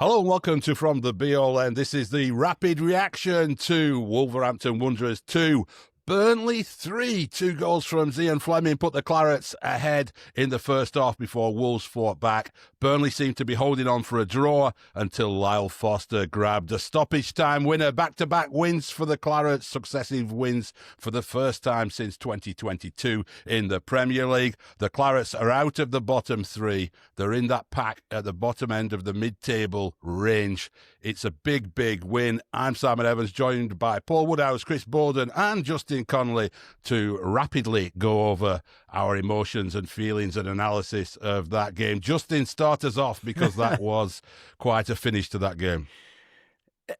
Hello and welcome to From the BOLN. This is the rapid reaction to Wolverhampton Wanderers 2, Burnley 3. 2 goals from Zian Flemming put the Clarets ahead in the first half before Wolves fought back. Burnley seemed to be holding on for a draw until Lyle Foster grabbed a stoppage time winner. Back-to-back wins for the Clarets, successive wins for the first time since 2022 in the Premier League. The Clarets are out of the bottom three. They're in that pack at the bottom end of the mid-table range. It's a big, big win. I'm Simon Evans, joined by Paul Woodhouse, Chris Boden and Justin Connolly to rapidly go over our emotions and feelings and analysis of that game. Justin, start us off because that was quite a finish to that game.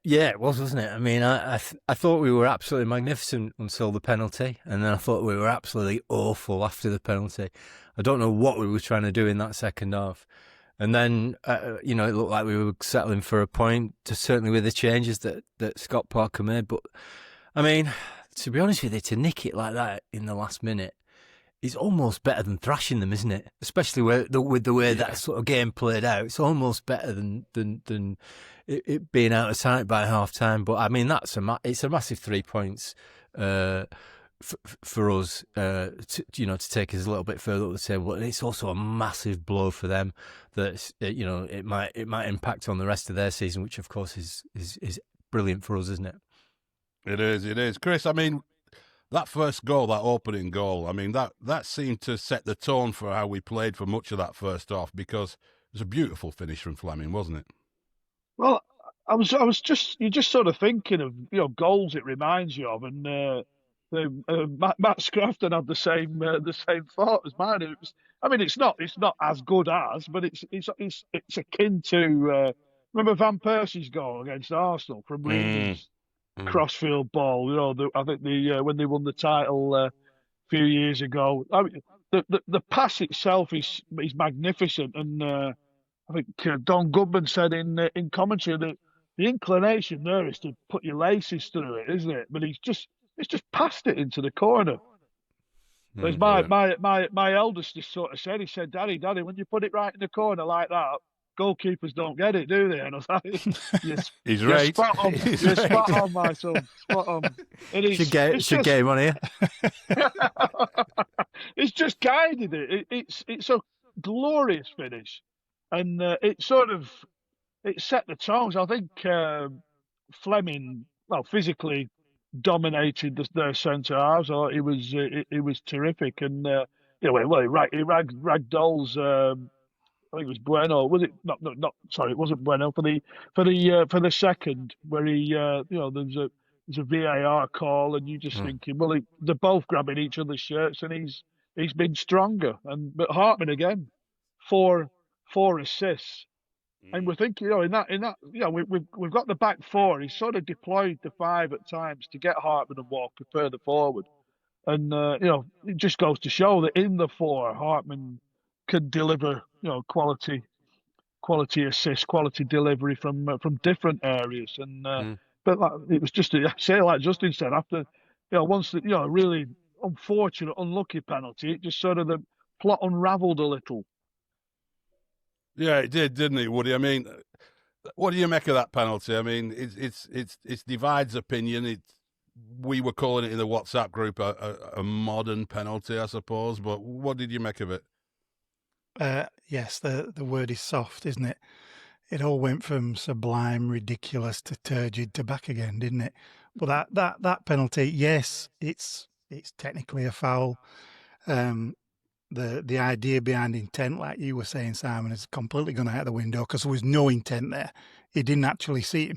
Yeah, it was, wasn't it? I mean, I thought we were absolutely magnificent until the penalty, and then I thought we were absolutely awful after the penalty. I don't know what we were trying to do in that second half. And then, it looked like we were settling for a point, certainly with the changes that Scott Parker made. But, I mean, to be honest with you, to nick it like that in the last minute is almost better than thrashing them, isn't it? Especially with the way that sort of game played out. It's almost better than it being out of sight by half time. But I mean, it's a massive 3 points for us, to take us a little bit further up the table. And it's also a massive blow for them that it might impact on the rest of their season, which of course is brilliant for us, isn't it? It is, Chris. I mean, that first goal, that opening goal, I mean, that seemed to set the tone for how we played for much of that first half, because it was a beautiful finish from Flemming, wasn't it? Well, you're just sort of thinking of goals it reminds you of, and Matt Scrafton had the same thought as mine. I mean, it's not as good as, but it's akin to remember Van Persie's goal against Arsenal from Reed's crossfield ball. I think when they won the title a few years ago. I mean, the pass itself is magnificent, and I think Don Goodman said in commentary that the inclination there is to put your laces through it, isn't it? But it's just passed it into the corner. Whereas my eldest just sort of said, he said, Daddy, when you put it right in the corner like that, goalkeepers don't get it, do they? And I was like, He's right. Spot on. You're spot on, my son. Spot on. It's a game on here. It's just guided it. It's a glorious finish, and it set the tones. I think Flemming, physically dominated their centre halves. It was terrific, and he ragdolls. I think it was Bueno. Was it not? Sorry, it wasn't Bueno for the second where he there's a VAR call, and you just thinking, well, they're both grabbing each other's shirts, and he's been stronger. But Hartman again, four assists. And we're thinking, we've got the back four. He's sort of deployed the five at times to get Hartman and Walker further forward. And, it just goes to show that in the four, Hartman can deliver, quality assists, quality delivery from different areas. And, but it was just, like Justin said, after, once the, really unfortunate, unlucky penalty, it just sort of the plot unravelled a little. Yeah, it did, didn't it, Woody? I mean, what do you make of that penalty? I mean, it's divides opinion. We were calling it in the WhatsApp group a modern penalty, I suppose. But what did you make of it? Yes, the word is soft, isn't it? It all went from sublime, ridiculous to turgid to back again, didn't it? But that penalty, yes, it's technically a foul. The idea behind intent, like you were saying, Simon, is completely gone out the window because there was no intent there. He didn't actually see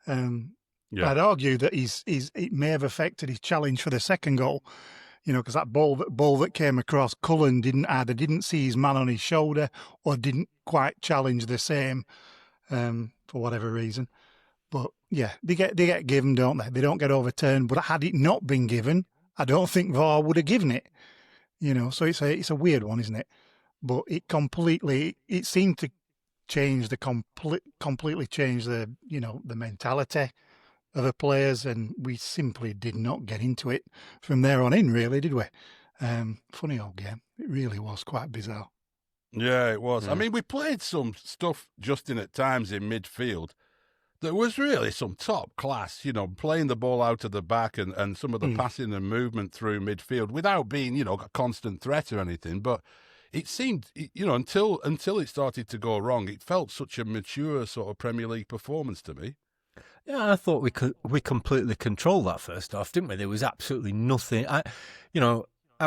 him. I'd argue that it may have affected his challenge for the second goal, because that ball that came across, Cullen didn't see his man on his shoulder or didn't quite challenge the same for whatever reason. But yeah, they get given, don't they? They don't get overturned. But had it not been given, I don't think VAR would have given it. So it's a weird one, isn't it? But it seemed to completely change the mentality of the players, and we simply did not get into it from there on in, really, did we? Funny old game. It really was quite bizarre. Yeah, it was. I mean, we played some stuff, Justin, at times in midfield that was really some top class, playing the ball out of the back and some of the passing and movement through midfield without being, a constant threat or anything. But it seemed, until it started to go wrong, it felt such a mature sort of Premier League performance to me. Yeah, I thought we completely controlled that first half, didn't we? There was absolutely nothing. I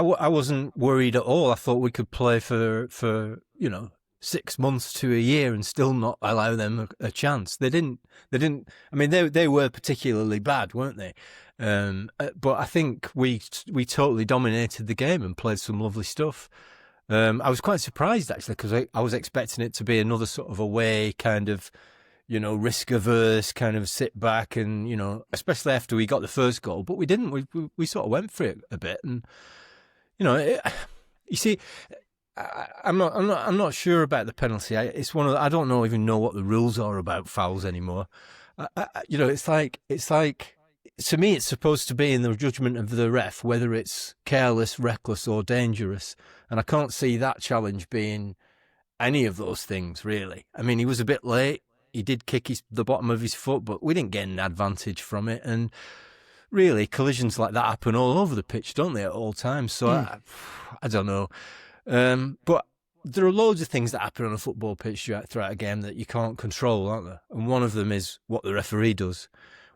wasn't worried at all. I thought we could play for 6 months to a year and still not allow them a chance. They didn't. I mean, they were particularly bad, weren't they? But I think we totally dominated the game and played some lovely stuff. I was quite surprised actually because I was expecting it to be another sort of away kind of, risk averse kind of sit back and especially after we got the first goal. But we didn't. We sort of went for it a bit and. You see, I'm not sure about the penalty. It's I don't even know what the rules are about fouls anymore. It's like to me, it's supposed to be in the judgment of the ref whether it's careless, reckless, or dangerous, and I can't see that challenge being any of those things really. I mean, he was a bit late. He did kick the bottom of his foot, but we didn't get an advantage from it, and. Really, collisions like that happen all over the pitch, don't they, at all times? So I don't know. But there are loads of things that happen on a football pitch throughout a game that you can't control, aren't there? And one of them is what the referee does.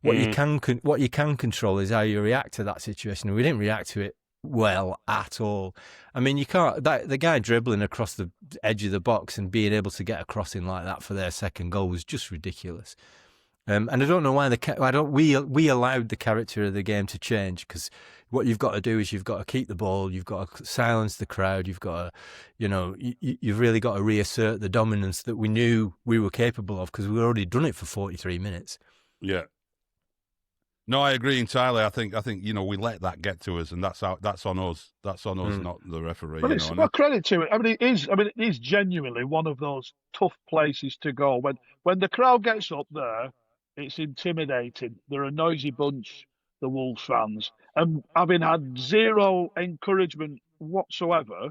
What you can control is how you react to that situation. And we didn't react to it well at all. I mean, you can't. The guy dribbling across the edge of the box and being able to get a crossing like that for their second goal was just ridiculous. And I don't know why we allowed the character of the game to change, because what you've got to do is you've got to keep the ball, you've got to silence the crowd, you've got to, you've really got to reassert the dominance that we knew we were capable of because we've already done it for 43 minutes. Yeah. No, I agree entirely. I think we let that get to us, and that's on us. That's on us, not the referee. But it's well, credit to it. It is genuinely one of those tough places to go. When the crowd gets up there, it's intimidating. They're a noisy bunch, the Wolves fans, and having had zero encouragement whatsoever,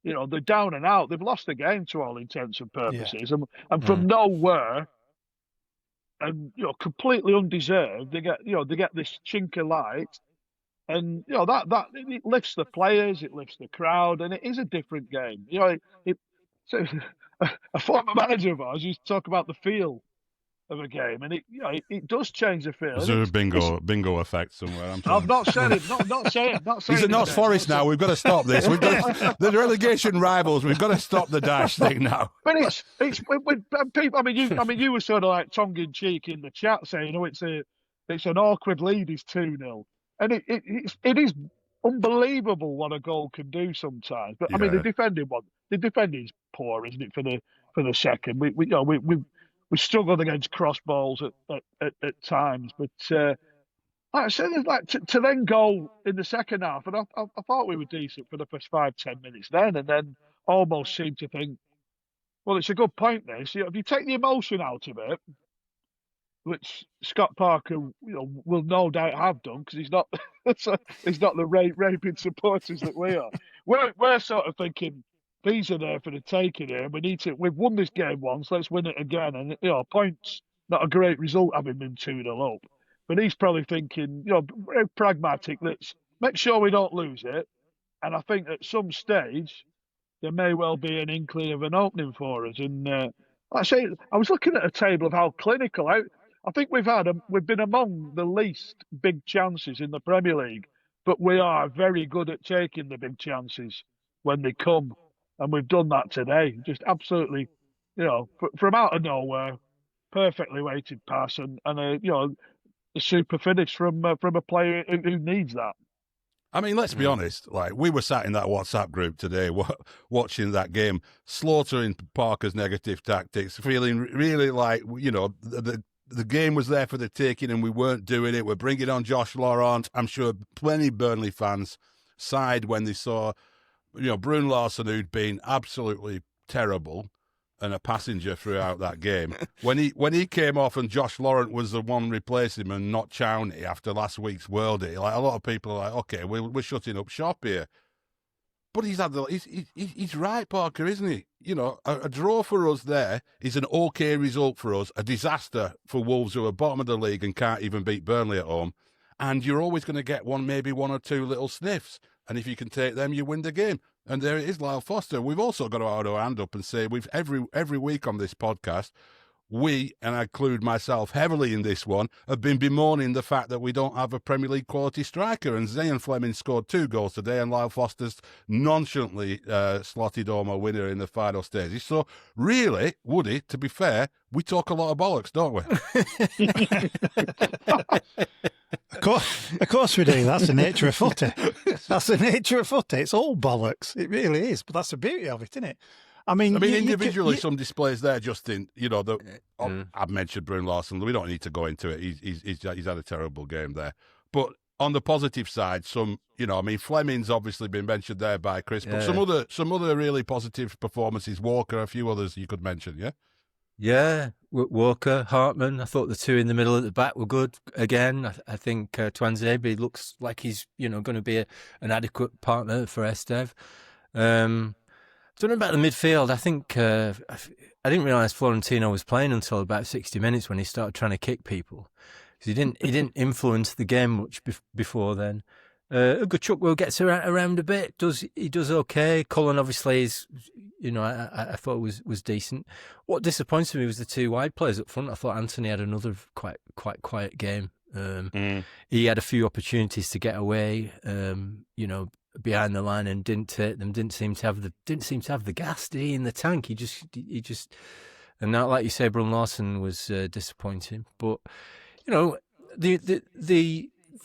they're down and out. They've lost the game to all intents and purposes, and from nowhere. And completely undeserved. They get this chink of light, and that it lifts the players, it lifts the crowd, and it is a different game. So a former manager of ours used to talk about the feel of a game, and it does change the feel. Is there a bingo effect somewhere? I've not said it. Not saying. He's at Notts Forest now. We've got to stop this. We've got the relegation rivals. We've got to stop the dash thing now. But it's when people. I mean, you were sort of like tongue in cheek in the chat saying, it's an awkward lead. It's 2-0, and it is unbelievable what a goal can do sometimes. But I mean, the defending's poor, isn't it? For the second, we struggled against cross balls at times, but like I said, to then go in the second half, and I thought we were decent for the first 5-10 minutes then, and then almost seemed to think, well, it's a good point there. So if you take the emotion out of it, which Scott Parker will no doubt have done because he's not the raping supporters that we are. We're sort of thinking. These are there for the taking here. We've won this game once, let's win it again. And, points, not a great result having been 2-0 up. But he's probably thinking, very pragmatic, let's make sure we don't lose it. And I think at some stage, there may well be an inkling of an opening for us. And like I say, I was looking at a table of how clinical. I think we've been among the least big chances in the Premier League, but we are very good at taking the big chances when they come. And we've done that today. Just absolutely, from out of nowhere, perfectly weighted pass and a super finish from a player who needs that. I mean, let's be honest. Like, we were sat in that WhatsApp group today, watching that game, slaughtering Parker's negative tactics, feeling really like the game was there for the taking, and we weren't doing it. We're bringing on Josh Laurent. I'm sure plenty of Burnley fans sighed when they saw. Brun Larson, who'd been absolutely terrible and a passenger throughout that game, when he came off and Josh Laurent was the one replacing him and not Chowney after last week's Worldie, like a lot of people are like, okay, we're shutting up shop here. But he's right, Parker, isn't he? You know, a draw for us there is an okay result for us, a disaster for Wolves, who are bottom of the league and can't even beat Burnley at home. And you're always going to get maybe one or two little sniffs. And if you can take them, you win the game. And there it is, Lyle Foster. We've also got to hold our hand up and say every week on this podcast, we, and I include myself heavily in this one, have been bemoaning the fact that we don't have a Premier League quality striker. And Zian Flemming scored 2 goals today, and Lyle Foster's nonchalantly slotted home a winner in the final stages. So really, Woody, to be fair, we talk a lot of bollocks, don't we? Of course we do. That's the nature of footy. That's the nature of footy. It's all bollocks. It really is. But that's the beauty of it, isn't it? I mean, individually, some displays there, Justin. You know, I've mentioned Brun Larson. We don't need to go into it. He's had a terrible game there. But on the positive side, Fleming's obviously been mentioned there by Chris. But some other really positive performances. Walker, a few others you could mention. Yeah. Yeah, Walker, Hartman. I thought the two in the middle at the back were good. Again, I think Twanzebe looks like he's going to be an adequate partner for Estev. Don't know about the midfield. I think I didn't realise Florentino was playing until about 60 minutes when he started trying to kick people. Because he didn't influence the game much before then. Ugachukwu gets around a bit. He does okay. Cullen obviously is, I thought was decent. What disappointed me was the 2 wide players up front. I thought Anthony had another quite quiet game. He had a few opportunities to get away, behind the line and didn't take them. Didn't seem to have the gas, did he, in the tank? He just, and now, like you say, Brun Larson was disappointing. But the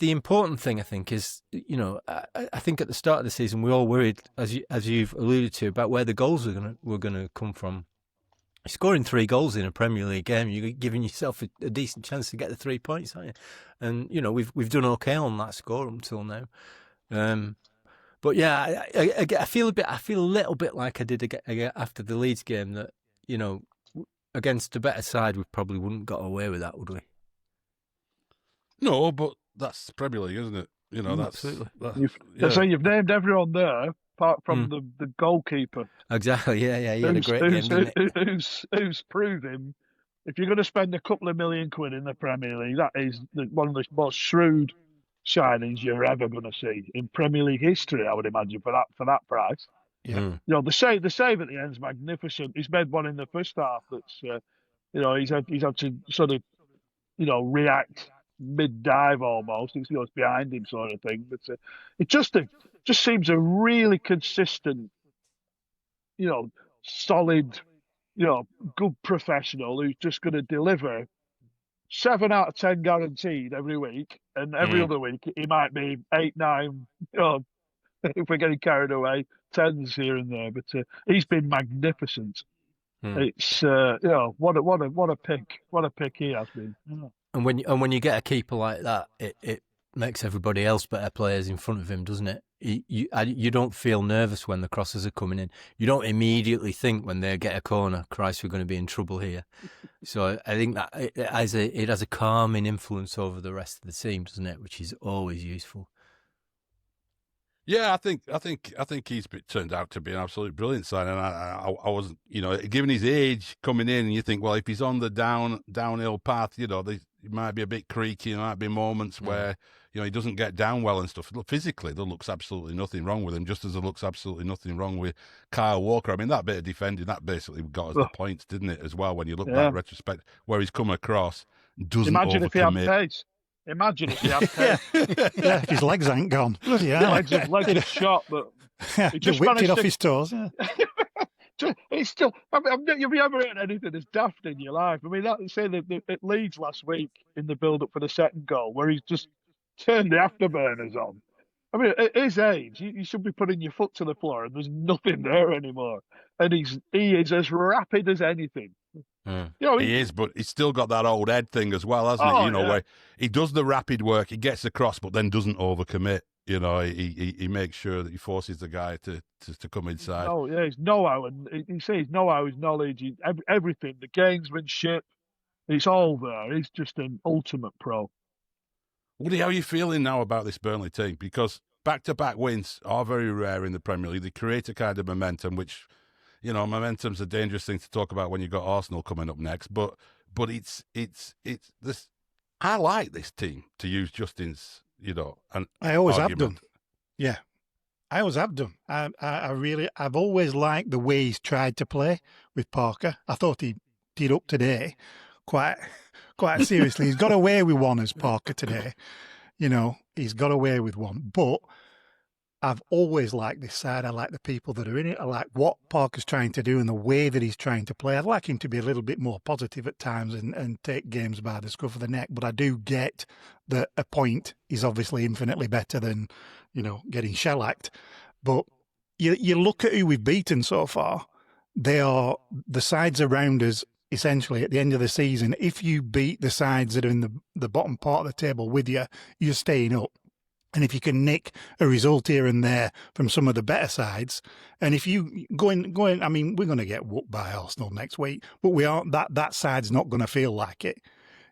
important thing, I think, is I think at the start of the season we all worried, as you've alluded to, about where the goals were gonna come from. Scoring 3 goals in a Premier League game, you're giving yourself a decent chance to get the 3 points, aren't you? And we've done okay on that score until now. But yeah, I feel a little bit like I did after the Leeds game, that against a better side we probably wouldn't got away with that, would we? No, but that's Premier League, isn't it? Absolutely. So you've named everyone there, apart from the goalkeeper. Exactly. Yeah. He had a great game, didn't he? Who's proving, if you're going to spend a couple of million quid in the Premier League, that is one of the most shrewd signings you're ever going to see in Premier League history, I would imagine, for that price. Yeah. The save at the end is magnificent. He's made one in the first half that's he's had to sort of react mid-dive almost. It's behind him sort of thing. But it just seems a really consistent, solid, good professional who's just going to deliver 7 out of 10 guaranteed every week, and every other week he might be 8, 9. If we're getting carried away, 10s here and there. But he's been magnificent. It's what a pick he has been. And when you get a keeper like that, it makes everybody else better players in front of him, doesn't it? You don't feel nervous when the crosses are coming in. You don't immediately think when they get a corner, Christ, we're going to be in trouble here. So I think that it has a calming influence over the rest of the team, doesn't it? Which is always useful. Yeah, I think he's turned out to be an absolute brilliant signing. I wasn't, given his age coming in, and you think, well, if he's on the downhill path, it might be a bit creaky. There might be moments where he doesn't get down well and stuff. Look, physically, there looks absolutely nothing wrong with him, just as there looks absolutely nothing wrong with Kyle Walker. I mean, that bit of defending, that basically got us the points, didn't it, as well, when you look back in retrospect, where he's come across, doesn't Imagine if he had pace. If his legs ain't gone. Bloody hell. Legs are shot, but he just whipped it off his toes. Yeah. It's still. You've ever heard anything as daft in your life? I mean, it Leeds last week in the build-up for the second goal, where he's just turned the afterburners on. I mean, at his age, you should be putting your foot to the floor, and there's nothing there anymore. And he is as rapid as anything. He is, but he's still got that old Ed thing as well, hasn't he? Where he does the rapid work, he gets across, but then doesn't overcommit. He makes sure that he forces the guy to come inside. Oh yeah, his know-how, and he says know-how, his knowledge, everything. The gamesmanship, it's all there. He's just an ultimate pro. Woody, how are you feeling now about this Burnley team? Because back-to-back wins are very rare in the Premier League. They create a kind of momentum, which, you know, momentum's a dangerous thing to talk about when you've got Arsenal coming up next. But it's this. I like this team, to use Justin's, you know, and I always argument. have done. Yeah, I always have done. I've always liked the way he's tried to play with Parker. I thought he did up today quite seriously. He's got away with one as Parker today. You know, he's got away with one. But I've always liked this side. I like the people that are in it. I like what Parker's trying to do and the way that he's trying to play. I'd like him to be a little bit more positive at times and take games by the scruff of the neck. But I do get that a point is obviously infinitely better than, you know, getting shellacked. But you look at who we've beaten so far, they are the sides around us. Essentially, at the end of the season, if you beat the sides that are in the bottom part of the table with you, you're staying up. And if you can nick a result here and there from some of the better sides, and if you go in, I mean, we're going to get whooped by Arsenal next week, but we aren't. That side's not going to feel like it.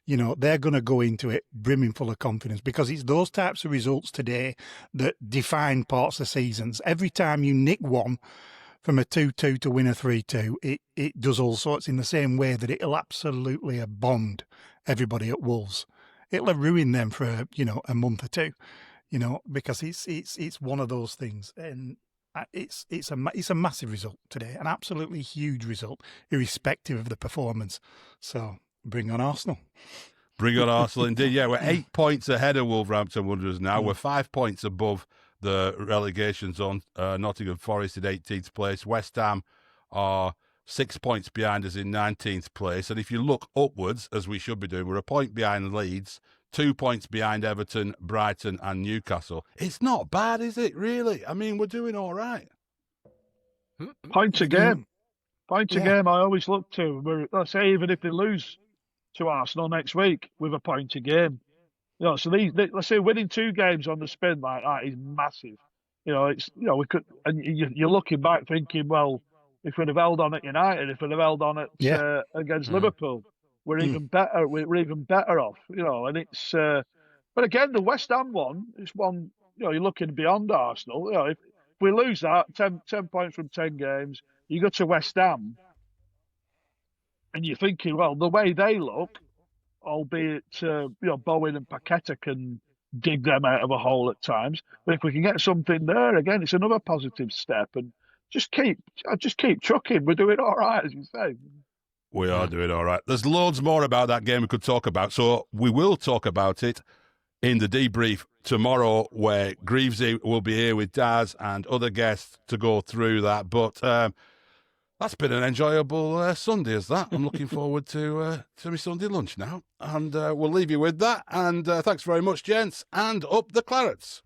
You know, they're going to go into it brimming full of confidence, because it's those types of results today that define parts of seasons. Every time you nick one from a 2-2 to win a 3-2, it does all sorts in the same way that it'll absolutely have bombed everybody at Wolves. It'll have ruined them for, you know, a month or two, you know, because it's one of those things. And it's a massive result today, an absolutely huge result, irrespective of the performance. So bring on Arsenal. Bring on Arsenal, indeed. Yeah, we're 8 points ahead of Wolverhampton Wanderers now. We're 5 points above the relegation zone. Nottingham Forest in 18th place. West Ham are 6 points behind us in 19th place. And if you look upwards, as we should be doing, we're a point behind Leeds, 2 points behind Everton, Brighton and Newcastle. It's not bad, is it, really? I mean, we're doing all right. Points a game. Points a game I always look to. Let's say even if they lose to Arsenal next week with a point a game. You know, so let's say winning 2 games on the spin like that is massive. You know, we could, and you're looking back thinking, well, if we'd have held on at United, if we'd have held on at against Liverpool, we're even better. We're even better off. You know, and it's. But again, the West Ham one is one. You know, you're looking beyond Arsenal. You know, if we lose that 10 points from 10 games, you go to West Ham, and you're thinking, well, the way they look, albeit Bowen and Paqueta can dig them out of a hole at times, but if we can get something there again, it's another positive step. And just keep trucking. We're doing all right, as you say. We are doing all right. There's loads more about that game we could talk about, so we will talk about it in the debrief tomorrow, where Greavesy will be here with Daz and other guests to go through that. But that's been an enjoyable Sunday, is that? I'm looking forward to my Sunday lunch now. And we'll leave you with that. And thanks very much, gents. And up the Clarets.